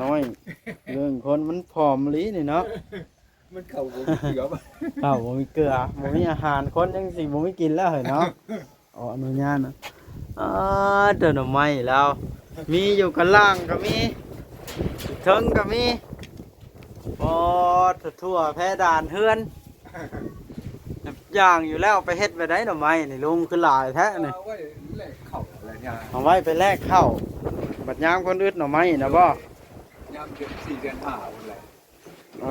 น้อยเรื่องคนมันผอมลีนี่เนาะมันเข่าบ่มีเกลือบ่ ข้าวบ่มีเกลือบ่มีอาหารคนจังสิบ่มีกินแล้วเหรอเนาะอ๋ออนุญาตนะเดินออกไม้แล้วมีอยู่กันล่างก็มีเทิงก็มีโอ้ทั่วแพ้ด่านเฮือนอย่างอยู่แล้วไปเฮ็ดไปได้หน่อไม้นี่ลุงคือหลายแท้นี่ เอาไว้แลกเข่าอะไรเนี่ย เอาไว้ไปแลกข้าวบัดยามคนอึดหน่อไม้นะบ่ ยามเดือน4เดือน5พุ่นแหละ เอ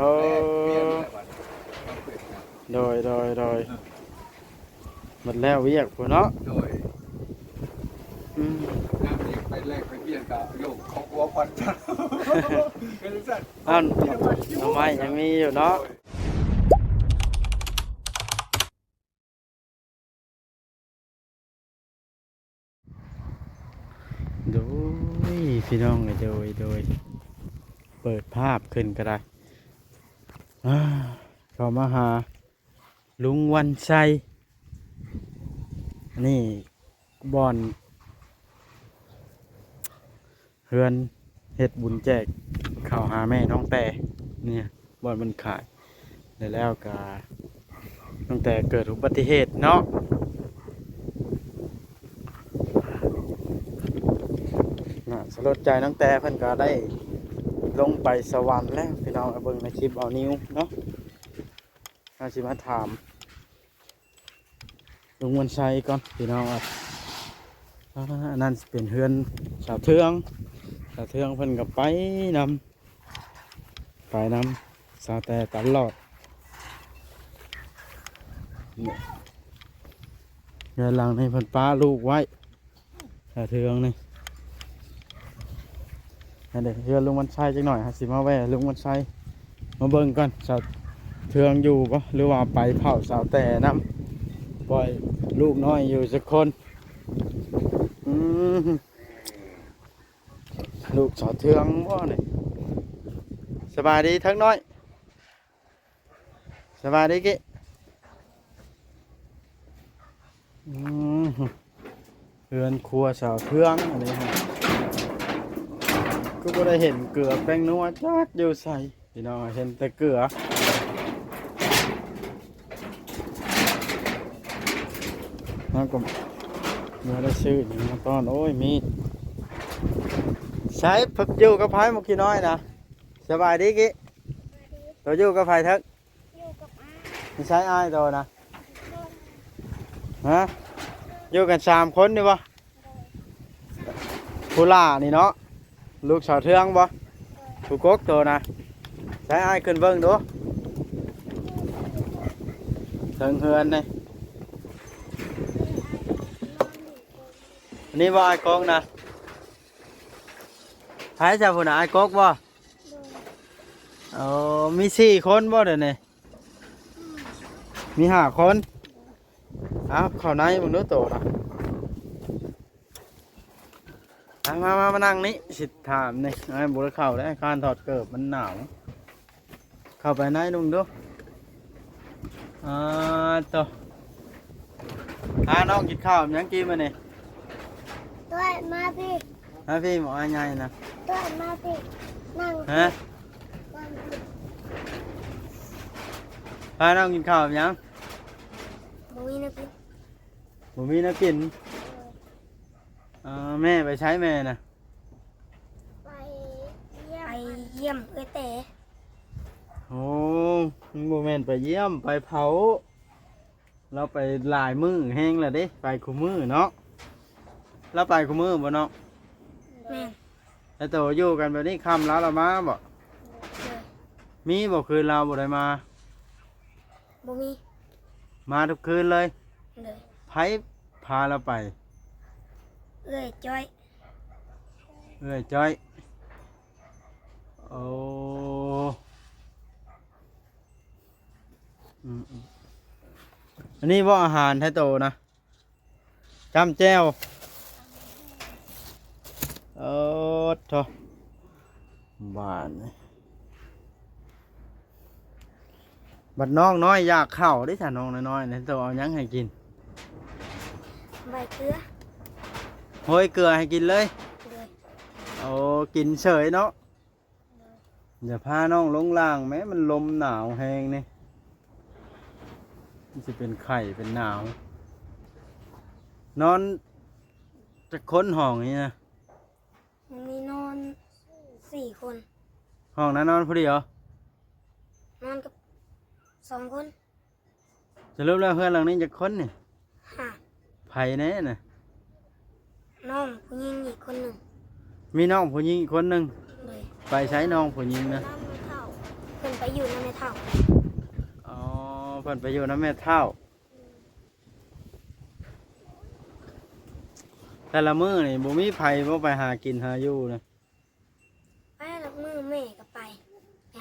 เปลี่ยน อ แล้วบัดเอาเปลี่ยนนะ โดยหมดแล้วเวียกพุ่นเนาะ โดย อืม ยามนี้ไปแลกไปเปลี่ยนก็โยกของหัวควันจ้ะเป็นซั่น อ้าวหน่อไม้ยังมีอยู่เนาะดูพี่น้องเลยโดยเปิดภาพขึ้นก็ได้เข้ามาหาลุงวันชัยนี่บอนเฮือนเฮ็ดบุญแจกข้าวหาแม่น้องแต่เนี่ยบอนมันขายแล้วก็น้องแต่เกิดอุบัติเหตุเนาะสลดใจน้องแต่เพิ่นก็ได้ลงไปสวรรค์แล้วพี่น้องเอาเบิ่งในคลิปเอานิ้วเนาะน่าสิมาถามลุงวันชัยก่อนพี่น้องนั่นเป็นเฮือนสาวเทืองเพิ่นกับไปนำสาวแต่ตลอดเรือนหลังในเพิ่นป้าลูกไว้สาวเทืองนี่เดี๋ยวเฮือนลุงวันชัยจังหน่อยสิมาแวะลุงวันชัยมาเบิ่งก่อนสาวเทืองอยู่ปะหรือว่าไปเผาสาวแต่นำปล่อยลูกน้อยอยู่สักคนลูกสาวเทืองว่าเนี่ยสบายดีทั้งน้อยสบายดีกิเรือนครัวสาวเทืองอันนี้ฮะก็ไม่ได้เห็นเกลือแป้งนัวจักอยู่ใส่พี่น้องเห็นแต่เกลือแล้วก็เมื่อได้ซื้อนี่มาตอนโอ้ยมีใช้ฝึกอยู่กับไผ่มุกี้น้อยนะสบายดีกิตัวอยู่กับไผ่ทักไม่ใช่อ้ายตัวนะฮะอยู่กัน3 คนนี่บ่ผู้ล่านี่เนาะลูกสาวเทืองบ่ผู้กกตัวนะใช้อ้ายขึ้นเบิ่งดูเทิงเฮือนนี่อันนี้บ่อ้ายกงนะไผจะผู้น่ะอ้ายกกบ่มี4 คนบ่เดี๋ยวนี้มี5 คนเข้าในมึงดูโตนะมานั่งนี่สิถามนี่ไอ้บุรเข้าได้การถอดเกิบมันหนาวเข้าไปในลุงดูโตน้องกินข้าวยังกินมาเนี่ยตัวมาพี่พี่หมอไงนะตัวมาพี่นั่งฮะน้องกินข้าวยังบุ้ยนะพี่ผมมีนักกินแม่ไปใช้แม่นะไปเยี่ยมเต๋โอ้โมเมนต์ไปเยี่ยมไปเผาเราไปหลายมือแห้งแล้วดิไปคู่มือเนาะแล้วไปคู่มือบ่เนาะแม่แล้วตัวอยู่กันแบบนี้ค่ำแล้วเรามาบ่มีบ่คืนเราบ่ได้มาบุ้ยมาทุกคืนเลยเลยไผพาเราไปจ้อยจ้อยโอ้อันนี้ว่าอาหารให้โตนะจำแจ้วโถบ้านบัดน้องน้อยอยากเข้าได้ฉันน้องน้อยๆเนี่ยโตเอายังให้กินใบเกลือโห้ยเกลือให้กินเลยโอ้กินเฉยเนาะ อย่าพาน้องลงล่างแม้มันลมหนาวแฮงนี่มันจะเป็นไข่เป็นหนาวนอนจะค้นห้องนี่นะ มีนอน4 คน ห้องนั้นนอนพอดีเหรอน อนกับ2 คน จะรู้แล้วเพื่อนหลังนี้จะค้นนี่ ห้า ไผ่แน่น่ะ น้องผู้หญิงอีกคนหนึ่ง มีน้องผู้หญิงอีกคนหนึ่ง เลย ไปใช้น้องผู้หญิงนะ น้ำไม่เท่าเพิ่นไปอยู่น้ำไม่เท่า อ๋อเพิ่นไปอยู่น้ำแม่เท่าแต่ละมื้อนี่บ่มีไผบ่ไปหากินหาอยู่นะ ไปแล้วมือแม่ก็ไป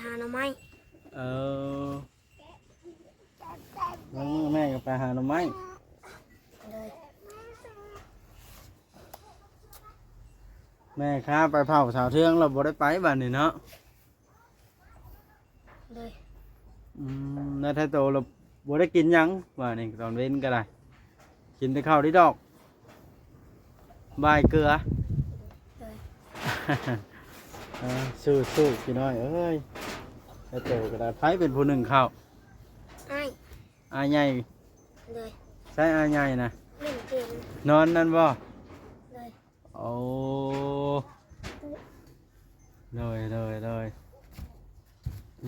หาหน่อไม้ เออแล้วมื้อแม่ก็ไปหาหน่อไม้ เลย แม่ค้าไปเผาสาวเทืองเราบ่ได้ไปบัดนี้เนาะ เลย แล้วถ้าโตเราบ่ได้กินหยังว่านี่ตอนเว้นก็ได้กินแต่ข้าวที่ดอกบายเกลือ เลย สู้พี่น้อยเอ้ยถ้าโตก็ได้ไผเป็นผู้หนึ่งข้าว ไอ้ อายใหญ่ เลย ใช่อายใหญ่นะ เล่นเกม นอนนั่นบ่ เลย โอ้เลย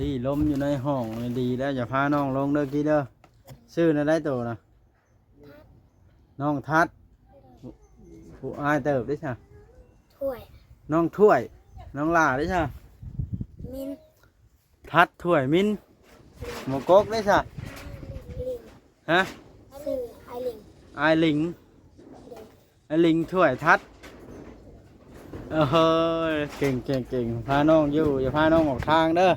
ลี่ล้มอยู่ในห้องนี่ดีแล้วอย่าพาน้องลงเด้อกี้เด้อชื่อนั่นได้โตนะน้องทัดผู้อายเติบได้ใช่ ถ้วย น้องถ้วยน้องหล่าได้ใช่ มิน ทัดถ้วยมินหมกกได้ใช่ ลิง ฮะ สื่อไอลิง อายลิง เลย ไอลิงถ้วยทัดเฮ้ยเก่งพาน้องอยู่อย่าพาน้องออกทางเด้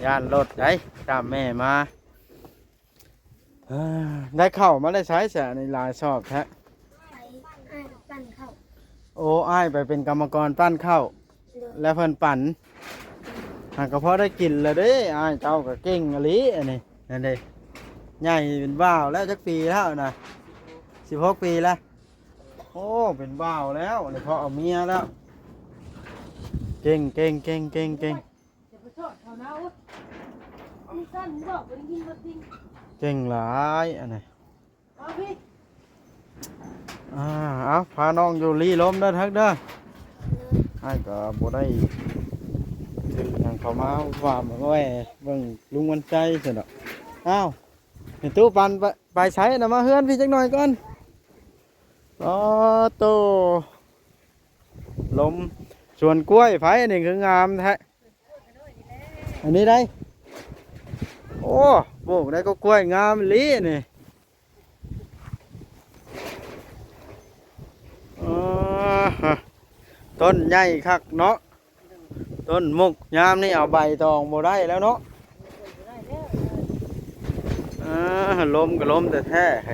อย่านรถได้ตามแม่มาได้เข้ามาได้ใช้เสียในลายชอบแท้ ไปไอ้ปั้นเข้า โอ้อ้ายไปเป็นกรรมกรปั้นข้าว เลย แล้วเพิ่นปั่นหากก็พอได้กินแล้วเด้อ้ายเจ้าก็เก่งอหลีอันนี้นั่นเด้ใหญ่เป็นบ่าวแล้วจักปีแล้วนะ16 ปีแล้วโอ้เป็นบ่าวแล้วเลยพอเอาเมียแล้วเก่งอย่าไปชอบเขานะอุ๊ยมีสั้นบอกไปยิงรถจริง เก่งหลายอันนี้ เอาพี่ เอาพาน้องอยู่ลีล้มเด้อทักเด้อ เลย อ้ายก็บ่ได้ถือหยังเข้ามาว่ามันก็แหวเบิ่งลุงวันใจซั่นดอกอ้าวเห็นตู้ปันไปใช้น่ะมาเฮือนพี่จักหน่อยก่อนอ๋อโตลมสวนกล้วยไผอันนี้คืองามแท้อันนี้ได้โอ้โบกได้ก็กล้วยงามอีหลีนี่ต้นใหญ่คักเนาะต้นมุกยามนี่เอาใบตองบ่ได้แล้วเนาะลมก็ลมแต่แท้ให้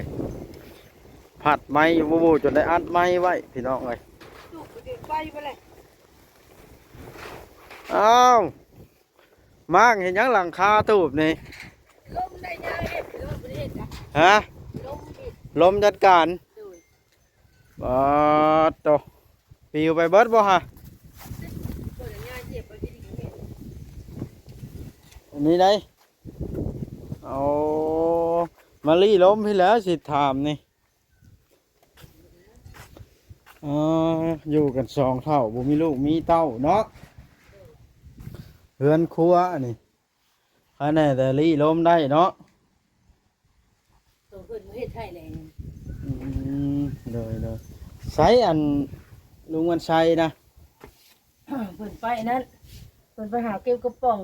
ผัดไม้บูจนได้อัดไม้ไว้พี่น้องเลย จุกเด็กไปไปเลย อ้าวมากเห็นยังหลังคาตูบนี่ ลมได้ยังเด็กลมประเทศจ้ะ ฮะ ลมบิด ลมจัดการ ดู โตปิวไปเบิดบ่ฮะ ตัวอย่างเงี้ยเจ็บไปที่ดีเห็น อันนี้ได้เอามาลี่ล้มพี่แล้วสิถามนี่อยู่กัน2 เท่าบ่มีลูกมีเต้าเนาะเฮือนครัวอันนี้อันนี้แต่ลี่ล้มได้เนาะ ตัวเพื่อนประเทศไทยเลย เลยใช้อันลุงวันชัยนะ เพื่อนไปนั่นเพื่อนไปหาเก็บกระป๋อง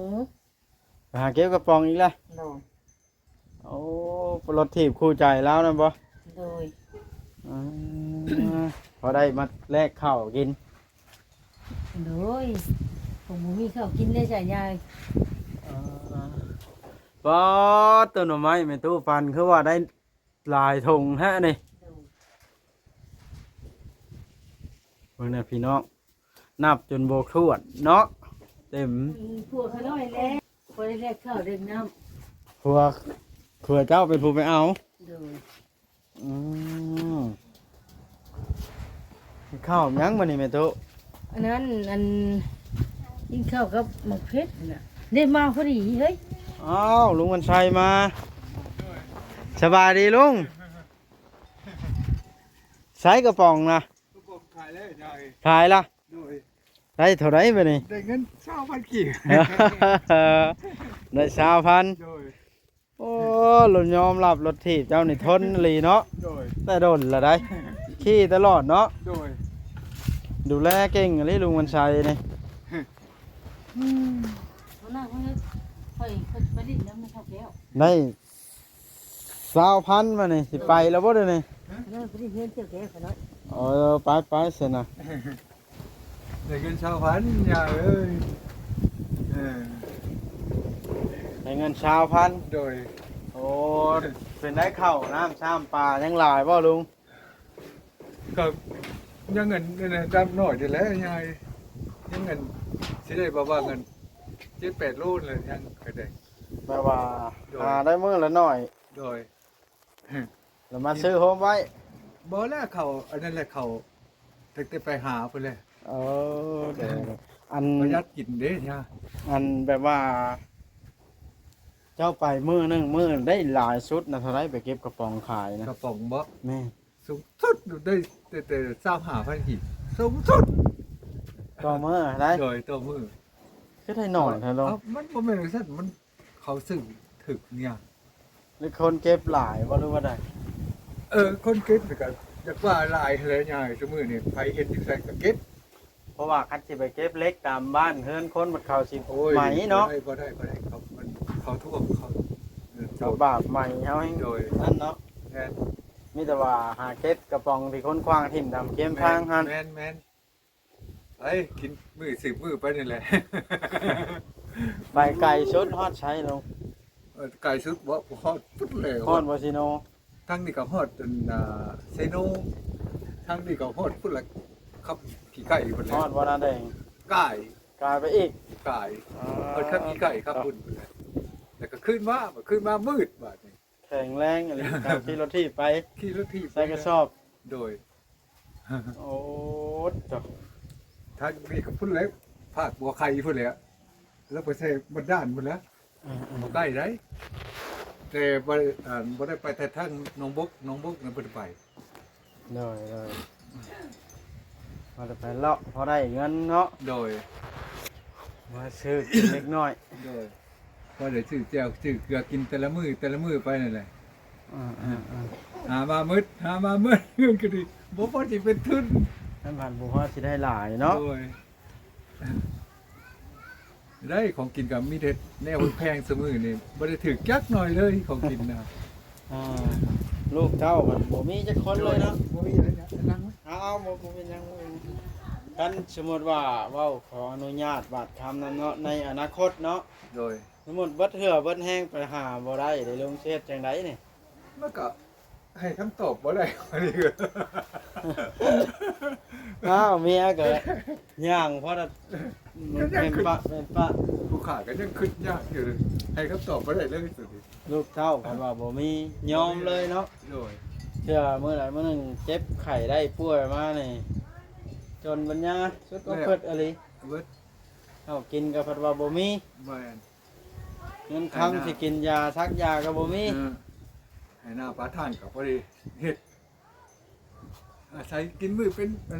ไปหาเก็บกระป๋องอีกแล้ว โดย โอ้รถถีบคู่ใจแล้วนะบ่ โดย อ่าพอได้มาแลกข้าวกิน โดยผมมีข้าวกินได้ใช่ยาย ป๊อดต้นหน่อไม้แม่ตู้ปันคือว่าได้หลายถุงฮะนี่เพิ่นน่ะพี่น้องนับจนโบกทวดเนาะเต็ม พวกเขาน้อยแล้วพอได้แลกข้าวเด็กน้ ครัวเจ้าเป็นผู้ไปเอา ำโดย อืมข้าวยังมานี่แม่ตู้ อันนั้นอัน กินข้าวกับหมกเพชรน่ะได้มาพอดีเฮ้ย อ้าวลุงวันชัยมาสบายดีลุงใช้กระป๋องนะ ทุกคนขายแล้วยาย ถ่ายละ โดย ได้เท่าไรไปนี่ ได้เงิน20,000กี่ ได้20,000 โดย โอ้รถยอมรับรถถีบเจ้านี่ทนอีหลีเนาะ โดย แต่โดนละได้ขี่ตลอดเนาะ โดย ดูแลเก่งอะไรลุงวันชัยนี่ วันนั้นเขาไปดิ้นแล้วไม่เท่าแก้ว ได้20,000มานี่สิไปแล้วบ่เด้อนี่ นั่นไปดิ้นเงินเจ้าแก้วขนาด ไปเสียนะ ได้เงิน20,000ยายเอ้ยเออ ได้เงิน20,000 โดย โอ้เป็นได้เข้าวน้ำซ้ำปลายังหลายบ่ลุง ก็ยังเงินเนี่ยจำหน่อยเดียวแล้วยายยังเงินสิได้บอกว่าเงิน7-8รุ่นเลยยังก็ได้ แปลว่าหาได้มื้อละหน่อย โดย แล้วมาซื้อโฮมไว้ บ่แล้วเขาอันนั้นแหละเขาตั้งแต่ไปหาเพิ่นเลย เออเดี๋ยวอัน ประหยัดกินเด้ยา อันแบบว่า เจ้าไปมื้อหนึงมื้อได้หลายชุดนะเท่าไรไปเก็บกระป๋องขายนะ กระป๋องบ่ แม่ สูงสุดได้แต่25,000กี่สูงสุด ต่อมื้อได้ โดยตัวมือ ก็ได้หน่อยเท่าลง มันบ่แม่นว่าซั่นมันเขาซื้อถึกเนี่ย หรือคนเก็บหลายบ่รู้ว่าได้ คนเก็บก็อยากว่าหลายเลยยายซุมื้อนี่ไผเฮ็ดจังไสก็เก็บ เพราะว่าคันสิไปเก็บเล็กตามบ้านเฮือนคนมันเข้าสิไหมเนาะ บ่ได้เขามันเขาท่วมเขา ชาวบาปใหม่เฮาให้ โดย นั่นเนาะ แม่น มีแต่ว่าหาเก็บกระป๋องที่คนคว้างทิ่มดำเกมทางหัน แม่นไอ้กินมื้อ10มื้อไปนี่แหละ ไปไก่ชุดฮอดใช้ลง ไก่สุดบ่ฮอดพุดเลย ฮอดวาซิโน ทั้งนี้ก็ฮอดอันเซโนทั้งนี้ก็ฮอดพุ่นละครับขี้ไก่พุ่นแห ฮ ละ อดวานาแดง ไก่ กลายไปอีก ไก่ฮอดครับขี้ไก่ครับพุ่นพุ่นแหละแล้วก็ขึ้นมามืดบาดนี้ แข็งแรงอะไรกับที่รถที่ไป ขี่รถที่ ใส่กระสอบ โดย โอ้จ้ะ ทางนี้ก็พุ่นแล้วภาคบัวไข่พุ่นแล้วแล้วไปใส่บันด้านพุ่นแล้วบ่ใกล้ได้แต่บ่ได้ไปแต่ทางหนองบกนั่นบ่ได้ไป เลยมาจะไปเลาะพอได้เงินเนาะ โดย มาซื้อกินเล็กน้อย โดยพอได้ซื้อแจ่วซื้อเกลือกินแต่ละมื้อไปนั่นแหละ อ่า หามามืดเงินก็ดีบ่พอสิเป็นทุน ท่านผ่านบุพเพสิได้หลายเนาะ โดยได้ของกินกับมีแต่แนวแพงเสมอนี่บ่ได้ถือจักหน่อยเลยของกินนะ อ่าลูกเจ้ามันบ่มีจักคนเลยเนาะ บ่มีอะไรนะนั่งไว้ เอาบ่เป็นหยังกันสมมุติว่าเว้าขออนุญาตบาดคำนั้นเนาะในอนาคตเนาะ โดย สมมุติเบิดเหือเบิดแห้งไปหาบ่ได้ได้ลงเฮ็ดจังไดนี่ มันก็ให้คำตอบบ่ได้อันนี้ก็ อ้าวเมียก็ย่างเพราะว่าเป็นปะ ผู้ขาก็ยังคิดยากอยู่เลยให้คำตอบบ่ได้เลยสุดนี้ ลูกเต้าคันว่าบ่มียอมเลยเนาะ โดย เชื่อมื้อใดมื้อหนึงเจ็บไข้ได้ป่วยมานี่จนปัญญาสุดก็เพิดอะไร เบิด เอากินก็เพิ่นว่าบ่มี บ่น เงินคำสิกินยาซักยาก็บ่มี ให้หน้าปลาท่านก็พอดีเฮ็ดอาศัยกินมื้อเป็นอั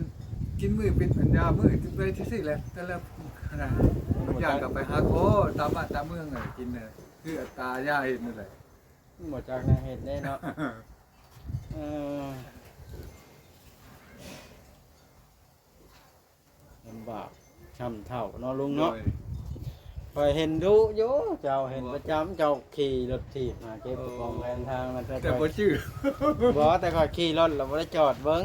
นยามื้อจังได๋ซื่อๆแหละแต่ละขนาดบางอย่างก็ไปหาโคตามบ้านตามเมืองน่ะกินน่ะคืออัตรายาเฮ็ดนั่นแหละ บ่จากนาเฮ็ดได้เนาะเออลำบากช้ำเท่าเนาะลุงเนาะ คอยเห็นดูอยู่เจ้าเห็นประจำเจ้าขี่รถถีบมาเก็บกระป๋องแลนทางมัน แต่บ่ชื่อ บ่แต่คอยขี่รถเราบ่ได้จอดเบิ่ง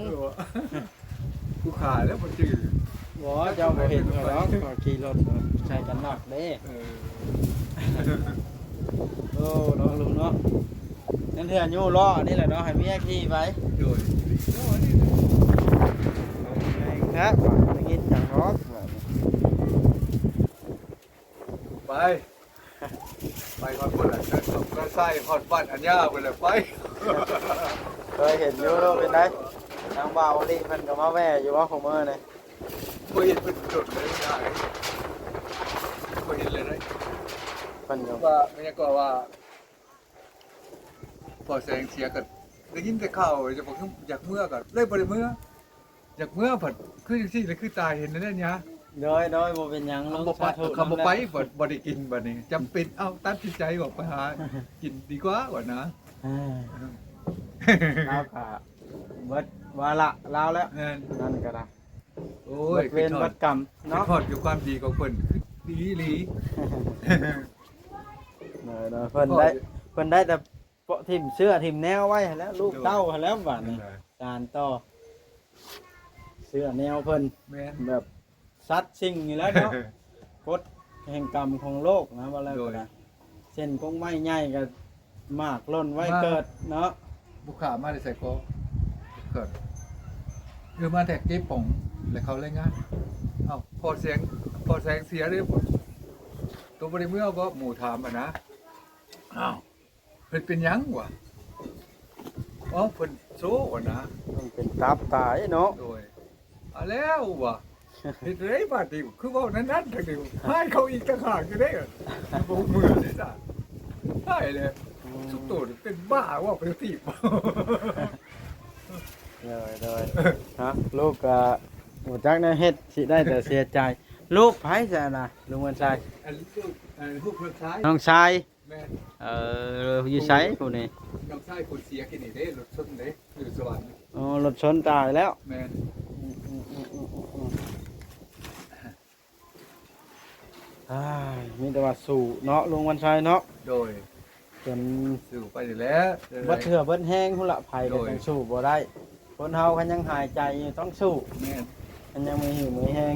ผู้ขายแล้วบ่ชื่อ บ่เจ้าบ่เห็นเขาหรอกคอยขี่รถใช้กันหนักเด้ เออ โอ้เนาะลุงเนาะนั่นเถื่อนอยู่ล้อนี่แหละเนาะให้เมียขี่ไป โดย นะได้กินจังเนาะ ไปก่อนพุ่นน่ะก็ใส่ฮอดบ้านอัญญาพุ่นแหละไป เคยเห็นอยู่เนาะเป็นไดทางบ่าวลิเพิ่นก็มาแว่อยู่ว่าของมื้อนี่ บ่เห็นเป็นจุดเลยได้ เพิ่นก็ ว่าไม่ใช่ก็ว่าพอแสงเสียก็ได้ยินแต่ข่าวจะบอกอยากเมื่อก็เลยบ่ได้เมื่ออยากเมื่อผัดคือจังซี่เลยคือตายเห็นนั่นเนี่ย โดยบ่เป็นหยัง คำบ่ไปคำบ่ไปบ่ได้กินบัดนี้จำเป็นเอาตัดสินใจบอกไปหากินดีกว่าว่านะ แล้วก็เบิดวาระลาวแล้ว แม่น นั่นก็ได้ โอ้ เบิ ย ดเวรเบิดกรรม เนาะ เนาะ ทอดอยู่ความดีของเพิ่นคือดีอีหลี เพิ่นได้แต่เปาะทิ่มเสื้อทิ่มแนวไว้ให้แล้วลูกเต้าให้แล้วบัดนี้การต่อเสื้อแนวเพิ่น แม่น แบบซัดสิ่งนี่แหล้วเนาะ กฎแห่งกรรมของโลกนะว่าแล้วก็ได้เส้นกงไม้ใหญ่ก็มากล้นไว้เกิดเนาะ บุคคามาได้ใส่ก็เกิดคือมาแต่เก็บป่องแล้วเขาเลยงานเอ้าพอแสงเสียเลยตัวบ่ได้เมื่อก็หมู่ถามอ่ะนะอ้าวเพิ่นเป็นหยังวะอ๋อเพิ่นโซว่ะนะ มันเป็นตับตายเนาะ โดยแล้ววะเฮ็ดได้บาดนี้คือเว้านั้นๆทั้งนี้ให้เขาอีกต่างหากอยู่ได้บ่มือเลยจ้ะใช่เลยสุดโต่งเป็นบ้าว่าเป็นตีบ เลยฮะลูกก็หมดจักในเฮ็ดสิได้แต่เสียใจ ลูกไผซะนะลุงวันชัย อันลูกลูกคนซ้าย น้องชาย แม่ อยู่ไสผู้นี้ น้องซ้ายคนเสียกินนี่เด้รถชนเด้อยู่สวรรค์ อ๋อรถชนตายแล้ว แม่น มีแต่ว่าสู่เนาะลุงวันชัยเนาะ โดย จน สู่ไปอยู่แล้ว บ่เถื่อเบิ่แห้งพุ่นละไผก็ โดย ต้องสู้บ่ได้คนเฮาคันยังหายใจอยู่ต้องสู้ แม่น คันยังมีหิวมีแห้ง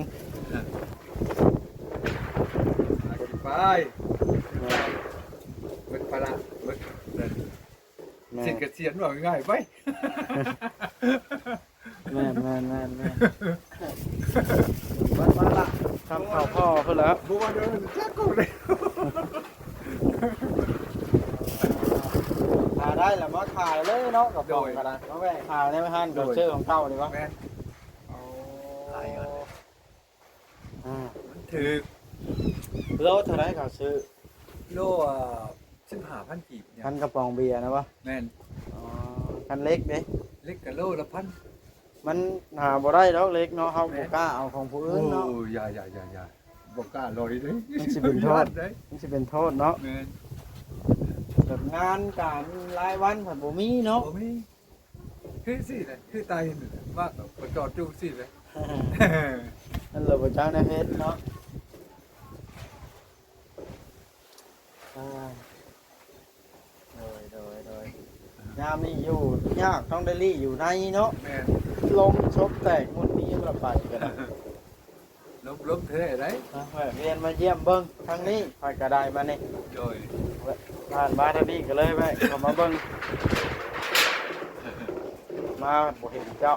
ไปเบิดพละเบิดนั่น แม่ สิเกษียณว่าง่ายไป แม่บ้านละทำข้าวพ่อเพิ่นแล้ว บัวเดินจักกูเลย ขายได้แล้วมาขายเลยเนาะกับดอกกันนะมาแวะขายในห้างกับชื่อของเก่านี่วะ แม่น ขายก่อน ถือ โลเท่าไรเขาซื้อ โล15,000กีบเนี่ย คันกระป๋องเบียร์นะวะ แม่น คันเล็กเด้ เล็กกับโลละพัน มันหาบ่ได้ดอกเล็กเนาะเฮาบ่กล้าเอาของผู้อื่นเนาะ โอ้ยอย่าบอกกล้าลอยเลย มันสิเป็นโทษ ได้ มันสิเป็นโทษเนาะ แม่น แบบงานการรายวันผัดบ่มีเนาะ โอ้มีคือสิเลยคือตายนี่แหละว่าก็จอดอยู่สิเลย นั่นเลยบ่จักในเฮ็ดเนาะโดยยามนี้อยู่ยากต้องได้รีอยู่ในเนาะ แม่น ลมชบแตกหมดนี้บ่ไปก็ได้ ล้มเท่าไหร่ เรียนมาเยี่ยมเบิ้งทางนี้คอยกระไดมานี่ โดย ผ่านมาทางนี้ก็เลยไปเขามาเบิ้งมาบ่เห็นเจ้า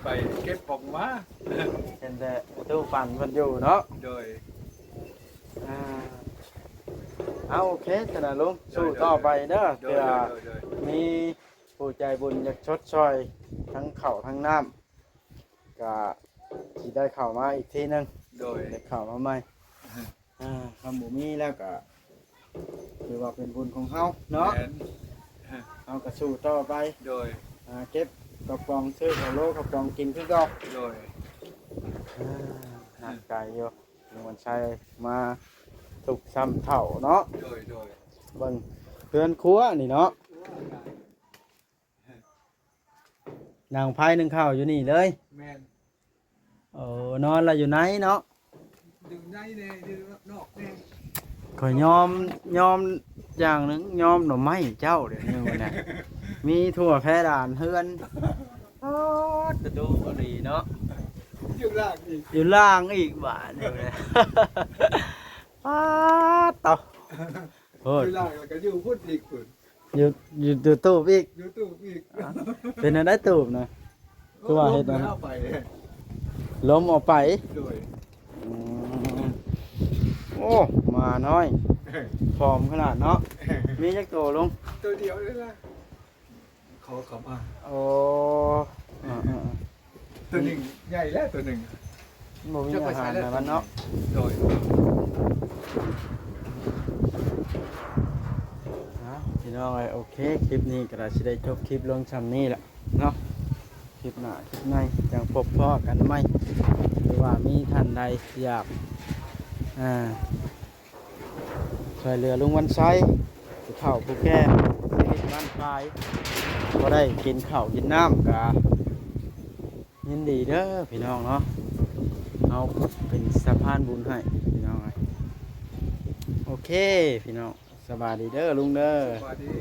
ไปเก็บปองมา เห็นแต่ตู้ปั่นมันอยู่เนาะ โดย เอาโอเคสนะลุงสู้ต่อไปเด้อ โด เพื่ ย อ โดย มีผู้ใจบุญอยากชดช่อยทั้งข้าวทั้งน้ำก็สิได้เข้ามาอีกทีหนึง โดย ได้เข้ามาใหม่คำบ่มีแล้วก็ถือว่าเป็นบุญของเฮาเนาะ แม่น เอากระสู้ต่อไป โดย เก็บกระป๋องซื้อข้าวโลกระป๋องกินคือเก่า โดย หนักใจอยู่ลุงวันชัยมาถูกซ้ำเท่าเนาะ โดย เบิ่งเพื่อนครัวนี่เนาะนางไพ่หนึ่งข้าวอยู่นี่เลย แม่น นอนละอยู่ไหนเนาะ ดึงในแน่ดึงนอกแน่ ขอยอมอย่างหนึงยอมหน่อไม้เจ้าเดี๋ยวนี้วันนี้มีทั่วแพร่ด่านเฮือนจะดูบรีเนาะ อยู่ล่างอีก อยู่ล่างอีกบ้านอยู่เลย ป้าดเต่าโอ้ อย ยู่ล่างแล้วก็อยู่พุ่นอีกพุ่น อยู่ตู้อีก อยู่ตู้อีก เป็นอะไรตูบนะ คือว่าเฮ็ดนะ ล้มแล้วไปเลย ล้มออกไป โดย อืมโอ้มาน้อยพร้อมขนาดเนาะมีจักโตลุง ตัวเดียวเลยนะขอขอมา โอ้อ่า ตัวหนึ่งใหญ่แล้วตัวหนึ่ง ๆบ่มีอาหารนะมันเนาะ โดย พี่น้องเอ้ยโอเคคลิปนี้ก็ได้สิได้จบคลิปลงซ้ำนี้แหละเนาะคลิปหน้าคลิปในจังพบพ้อกันไหมหรือว่ามีท่านใดอยากช่วยเหลือลุงวันไซผู้เฒ่าผู้แก่ชีวิตบ้านปลายก็ได้กินข้าวกินน้ำกะยินดีเด้อพี่น้องเนาะเอาเป็นสะพานบุญให้พี่น้องเลยโอเคพี่น้องสบายดีเด้อลุงเด้อ สวัสดี